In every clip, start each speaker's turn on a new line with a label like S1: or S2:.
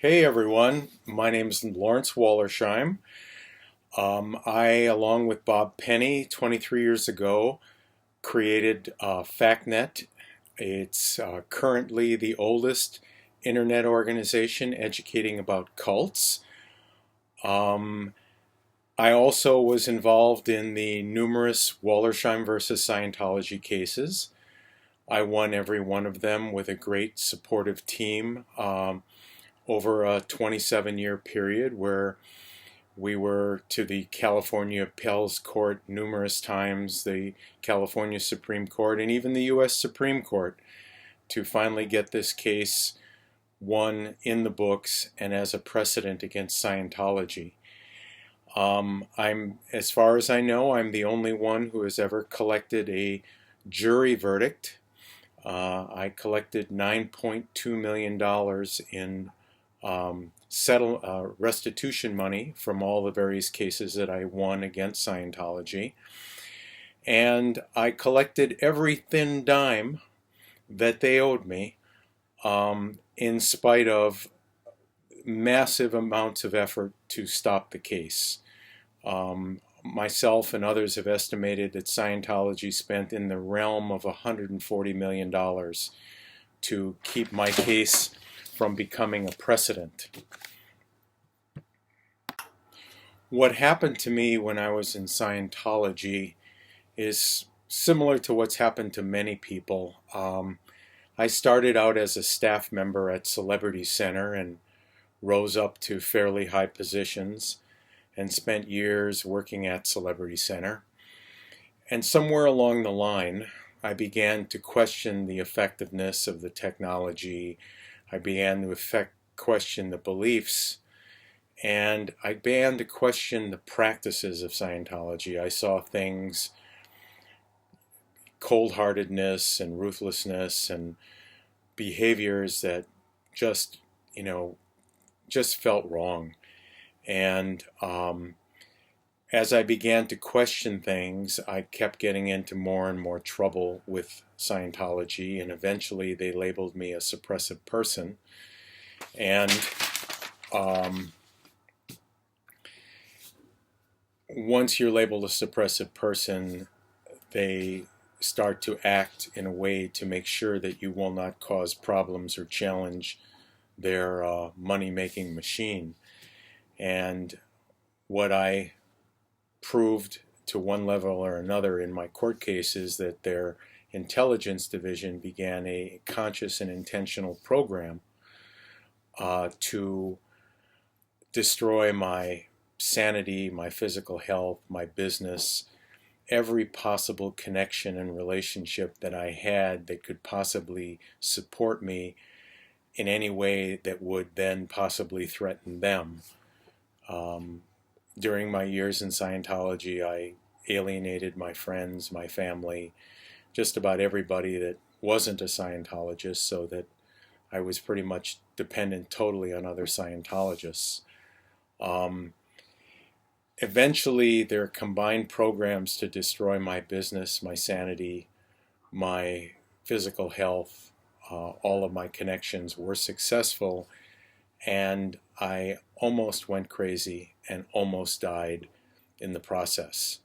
S1: Hey everyone, my name is Lawrence Wollersheim. I, along with Bob Penny, 23 years ago, created FACTNet. It's currently the oldest internet organization educating about cults. Um, I also was involved in the numerous Wollersheim versus Scientology cases. I won every one of them with a great supportive team. Over a 27-year period where we were to the California Appeals Court numerous times, the California Supreme Court, and even the U.S. Supreme Court to finally get this case won in the books and as a precedent against Scientology. As far as I know, I'm the only one who has ever collected a jury verdict. I collected $9.2 million in restitution money from all the various cases that I won against Scientology. And I collected every thin dime that they owed me, in spite of massive amounts of effort to stop the case. Myself and others have estimated that Scientology spent in the realm of $140 million to keep my case from becoming a precedent. What happened to me when I was in Scientology is similar to what's happened to many people. I started out as a staff member at Celebrity Center and rose up to fairly high positions and spent years working at Celebrity Center. And somewhere along the line, I began to question the effectiveness of the technology. I began to question the beliefs, and I began to question the practices of Scientology. I saw things, cold-heartedness and ruthlessness and behaviors that just felt wrong. And as I began to question things, I kept getting into more and more trouble with Scientology, and eventually they labeled me a suppressive person. And once you're labeled a suppressive person, they start to act in a way to make sure that you will not cause problems or challenge their money-making machine. And what I proved to one level or another in my court case is that their intelligence division began a conscious and intentional program to destroy my sanity, my physical health, my business, every possible connection and relationship that I had that could possibly support me in any way that would then possibly threaten them. During my years in Scientology, I alienated my friends, my family, just about everybody that wasn't a Scientologist, so that I was pretty much dependent totally on other Scientologists. Eventually, their combined programs to destroy my business, my sanity, my physical health, all of my connections were successful, and I almost went crazy and almost died in the process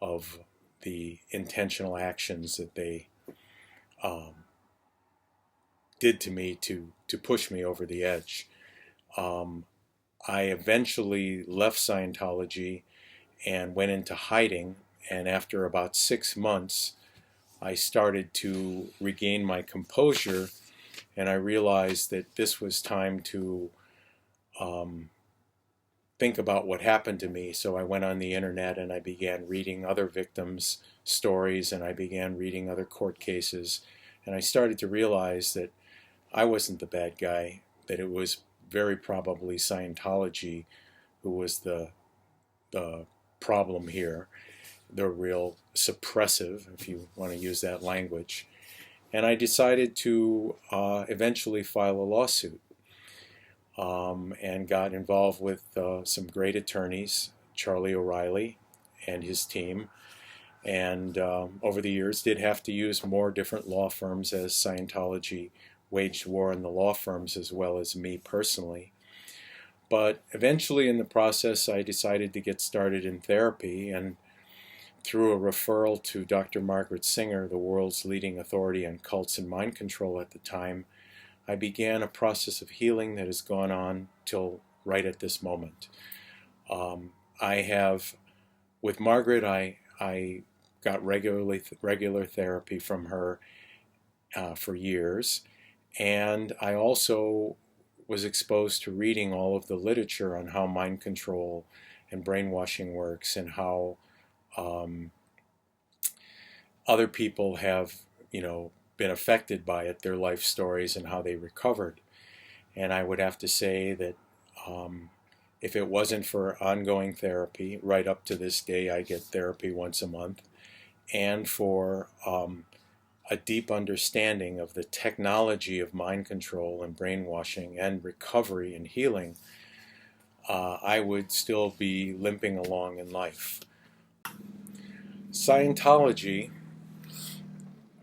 S1: of the intentional actions that they did to me to push me over the edge. I eventually left Scientology and went into hiding, and after about 6 months I started to regain my composure, and I realized that this was time to think about what happened to me. So I went on the internet and I began reading other victims' stories, and I began reading other court cases, and I started to realize that I wasn't the bad guy, that it was very probably Scientology who was the problem here, the real suppressive, if you want to use that language. And I decided to eventually file a lawsuit, and got involved with some great attorneys, Charlie O'Reilly and his team, and over the years did have to use more different law firms as Scientology waged war on the law firms as well as me personally. But eventually in the process, I decided to get started in therapy, and through a referral to Dr. Margaret Singer, the world's leading authority on cults and mind control at the time, I began a process of healing that has gone on till right at this moment. I have, with Margaret, I got regular therapy from her for years, and I also was exposed to reading all of the literature on how mind control and brainwashing works, and how other people have, been affected by it, their life stories, and how they recovered. And I would have to say that if it wasn't for ongoing therapy, right up to this day, I get therapy once a month, and for a deep understanding of the technology of mind control and brainwashing and recovery and healing, I would still be limping along in life. Scientology,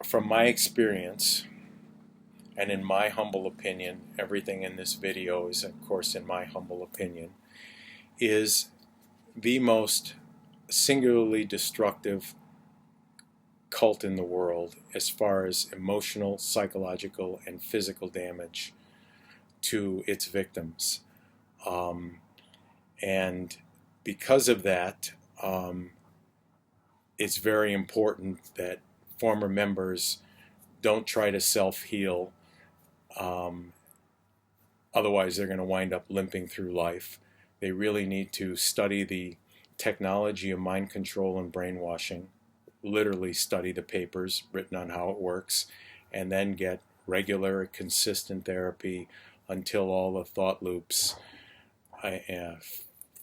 S1: from my experience, and in my humble opinion, everything in this video is, of course, in my humble opinion, is the most singularly destructive cult in the world as far as emotional, psychological, and physical damage to its victims. And because of that, it's very important that former members don't try to self-heal. Otherwise, they're going to wind up limping through life. They really need to study the technology of mind control and brainwashing, literally study the papers written on how it works, and then get regular, consistent therapy until all the thought loops,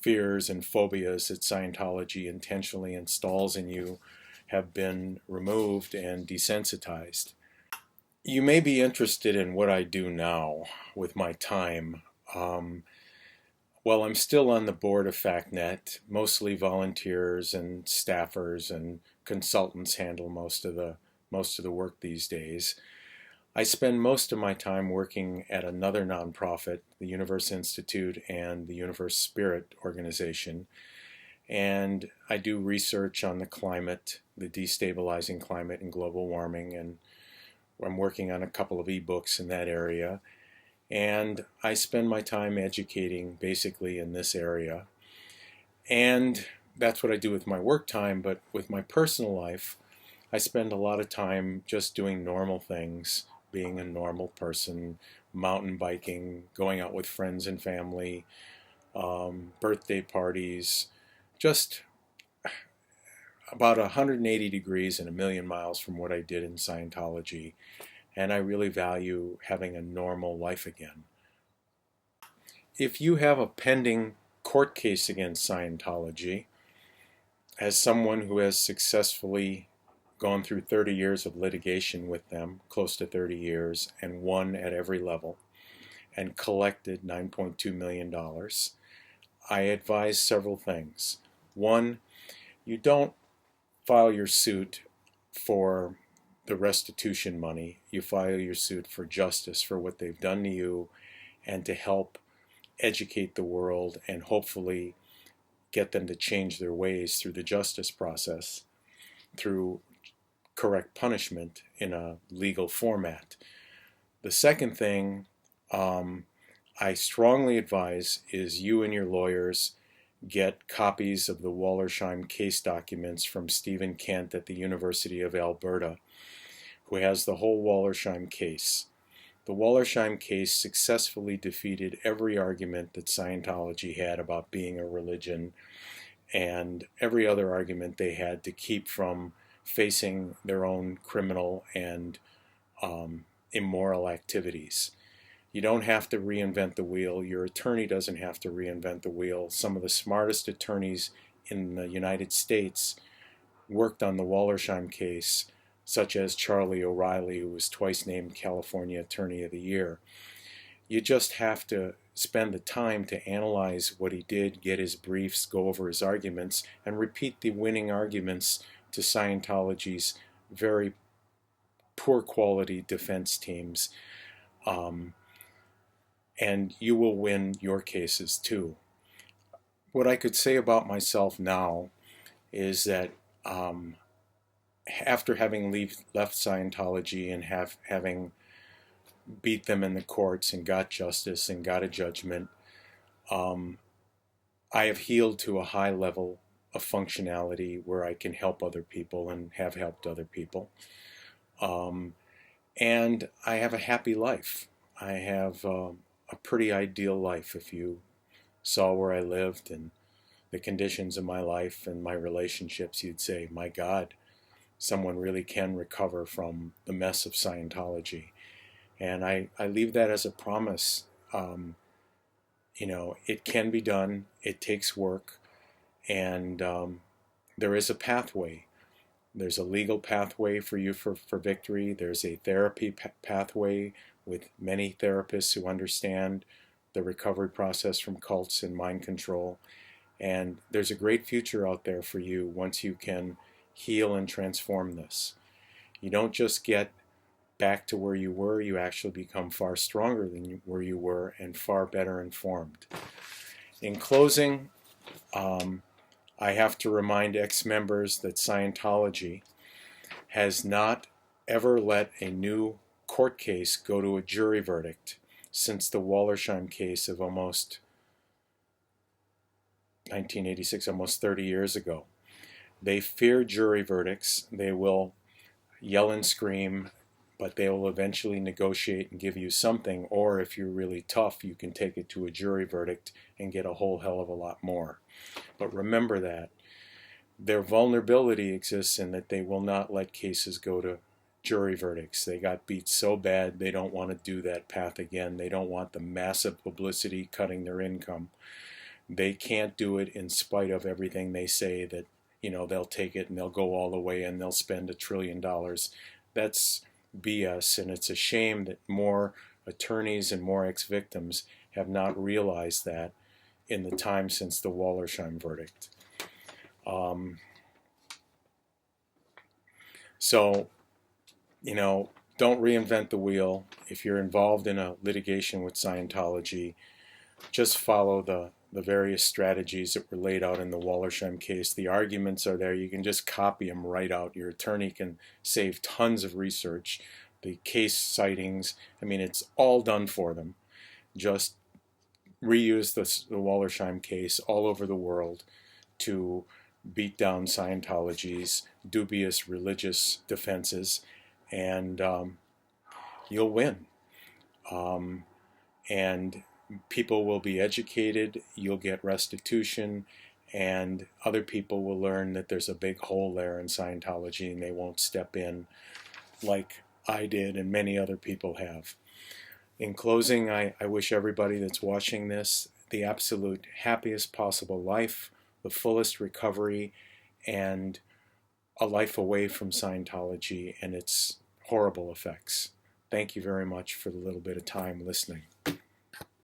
S1: fears, and phobias that Scientology intentionally installs in you have been removed and desensitized. You may be interested in what I do now with my time. Well, I'm still on the board of FACTNet. Mostly volunteers and staffers and consultants handle most of the work these days. I spend most of my time working at another nonprofit, the Universe Institute and the Universe Spirit Organization, and I do research on the climate, the destabilizing climate and global warming, and I'm working on a couple of ebooks in that area. And I spend my time educating basically in this area. And that's what I do with my work time, but with my personal life, I spend a lot of time just doing normal things, being a normal person, mountain biking, going out with friends and family, birthday parties, just about 180 degrees and a million miles from what I did in Scientology. And I really value having a normal life again. If you have a pending court case against Scientology, as someone who has successfully gone through 30 years of litigation with them, close to 30 years, and won at every level, and collected $9.2 million, I advise several things. One, you don't file your suit for the restitution money. You file your suit for justice for what they've done to you, and to help educate the world and hopefully get them to change their ways through the justice process, through correct punishment in a legal format. The second thing I strongly advise is you and your lawyers get copies of the Wollersheim case documents from Stephen Kent at the University of Alberta, who has the whole Wollersheim case. The Wollersheim case successfully defeated every argument that Scientology had about being a religion, and every other argument they had to keep from facing their own criminal and immoral activities. You don't have to reinvent the wheel. Your attorney doesn't have to reinvent the wheel. Some of the smartest attorneys in the United States worked on the Wollersheim case, such as Charlie O'Reilly, who was twice named California Attorney of the Year. You just have to spend the time to analyze what he did, get his briefs, go over his arguments, and repeat the winning arguments to Scientology's very poor quality defense teams. and you will win your cases too. What I could say about myself now is that after having left Scientology and having beat them in the courts and got justice and got a judgment, I have healed to a high level of functionality where I can help other people and have helped other people. And I have a happy life. I have a pretty ideal life. If you saw where I lived and the conditions of my life and my relationships, you'd say, my God, someone really can recover from the mess of Scientology. And I leave that as a promise. You know, it can be done. It takes work. And there is a pathway. There's a legal pathway for you for victory. There's a therapy pathway with many therapists who understand the recovery process from cults and mind control. And there's a great future out there for you once you can heal and transform this. You don't just get back to where you were, you actually become far stronger than where you were and far better informed. In closing, I have to remind ex-members that Scientology has not ever let a new court case go to a jury verdict since the Wollersheim case of almost 1986, almost 30 years ago. They fear jury verdicts. They will yell and scream, but they will eventually negotiate and give you something, or if you're really tough, you can take it to a jury verdict and get a whole hell of a lot more. But remember that their vulnerability exists in that they will not let cases go to jury verdicts. They got beat so bad they don't want to do that path again. They don't want the massive publicity cutting their income. They can't do it in spite of everything they say that, you know, they'll take it and they'll go all the way and they'll spend $1 trillion. That's BS, and it's a shame that more attorneys and more ex-victims have not realized that in the time since the Wollersheim verdict. So, you know, don't reinvent the wheel. If you're involved in a litigation with Scientology, just follow the various strategies that were laid out in the Wollersheim case. The arguments are there. You can just copy them right out. Your attorney can save tons of research. The case citings, I mean, it's all done for them. Just reuse the Wollersheim case all over the world to beat down Scientology's dubious religious defenses, and you'll win. And people will be educated, you'll get restitution, and other people will learn that there's a big hole there in Scientology and they won't step in like I did and many other people have. In closing, I wish everybody that's watching this the absolute happiest possible life, the fullest recovery, and a life away from Scientology and its horrible effects. Thank you very much for the little bit of time listening.